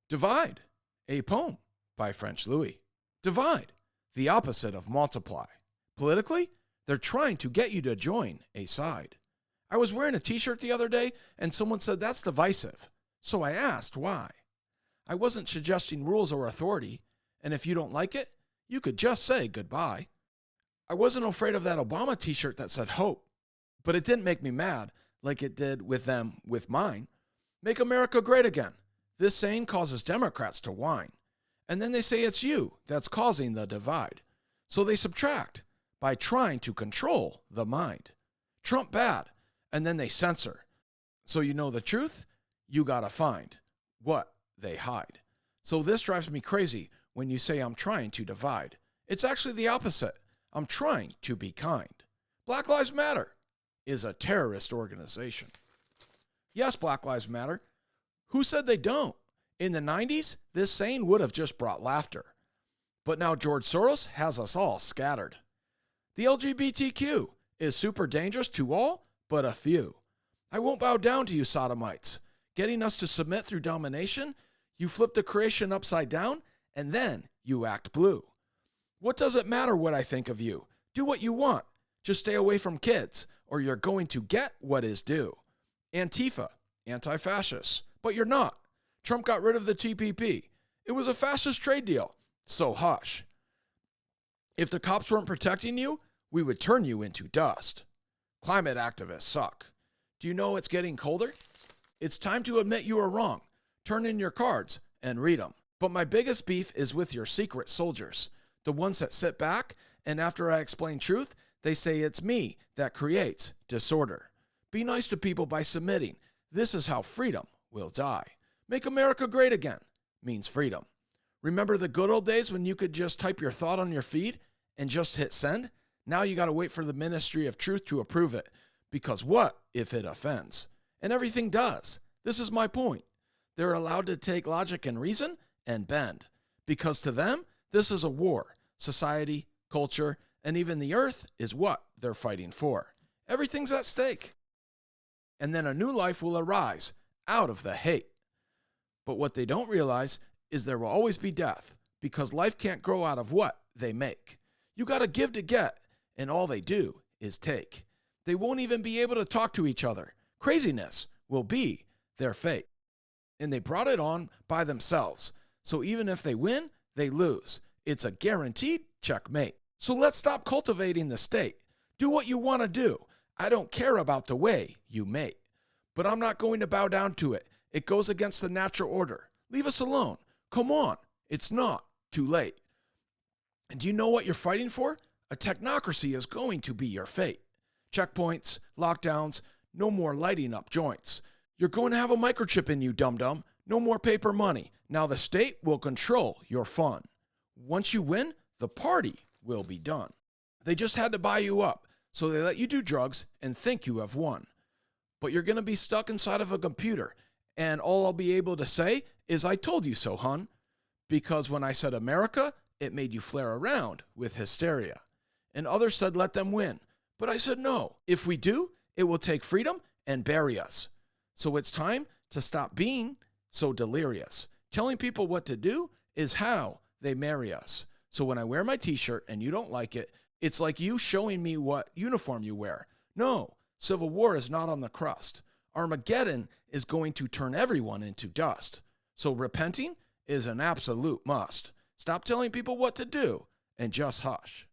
Divide, a poem by French Louis. Divide, the opposite of multiply. Politically, they're trying to get you to join a side. I was wearing a t-shirt the other day and someone said that's divisive. So I asked why. I wasn't suggesting rules or authority, and if you don't like it, you could just say goodbye. I wasn't afraid of that Obama t-shirt that said hope, but it didn't make me mad like it did with them with mine. Make America great again. This saying causes Democrats to whine. And then they say it's you that's causing the divide. So they subtract by trying to control the mind. Trump bad, and then they censor. So you know the truth, you gotta find what they hide. So this drives me crazy when you say I'm trying to divide. It's actually the opposite. I'm trying to be kind. Black Lives Matter is a terrorist organization. Yes, Black Lives Matter. Who said they don't? In the 90s, this saying would have just brought laughter. But now George Soros has us all scattered. The LGBTQ is super dangerous to all but a few. I won't bow down to you sodomites. Getting us to submit through domination, you flip the creation upside down, and then you act blue. What does it matter what I think of you? Do what you want. Just stay away from kids, or you're going to get what is due. Antifa, anti-fascists. But you're not. Trump got rid of the TPP. It was a fascist trade deal. So hush. If the cops weren't protecting you, we would turn you into dust. Climate activists suck. Do you know it's getting colder? It's time to admit you are wrong. Turn in your cards and read them. But my biggest beef is with your secret soldiers. The ones that sit back and after I explain truth, they say it's me that creates disorder. Be nice to people by submitting. This is how freedom will die. Make America great again means freedom. Remember the good old days when you could just type your thought on your feed and just hit send? Now you got to wait for the Ministry of Truth to approve it. Because what if it offends? And everything does. This is my point. They're allowed to take logic and reason and bend. Because to them, this is a war. Society, culture, and even the earth is what they're fighting for. Everything's at stake. And then a new life will arise out of the hate. But what they don't realize is there will always be death, because life can't grow out of what they make. You got to give to get, and all they do is take. They won't even be able to talk to each other. Craziness will be their fate. And they brought it on by themselves. So even if they win, they lose. It's a guaranteed checkmate. So let's stop cultivating the state. Do what you want to do. I don't care about the way you mate. But I'm not going to bow down to it. It goes against the natural order. Leave us alone. Come on. It's not too late. And do you know what you're fighting for? A technocracy is going to be your fate. Checkpoints, lockdowns, no more lighting up joints. You're going to have a microchip in you, dum-dum. No more paper money. Now the state will control your fun. Once you win, the party will be done. They just had to buy you up, so they let you do drugs and think you have won. But you're going to be stuck inside of a computer, and all I'll be able to say is I told you so, hun. Because when I said America, it made you flare around with hysteria. And others said let them win. But I said no. If we do, it will take freedom and bury us. So it's time to stop being so delirious. Telling people what to do is how they marry us. So when I wear my t-shirt and you don't like it, it's like you showing me what uniform you wear. No, civil war is not on the crust. Armageddon is going to turn everyone into dust. So repenting is an absolute must. Stop telling people what to do and just hush.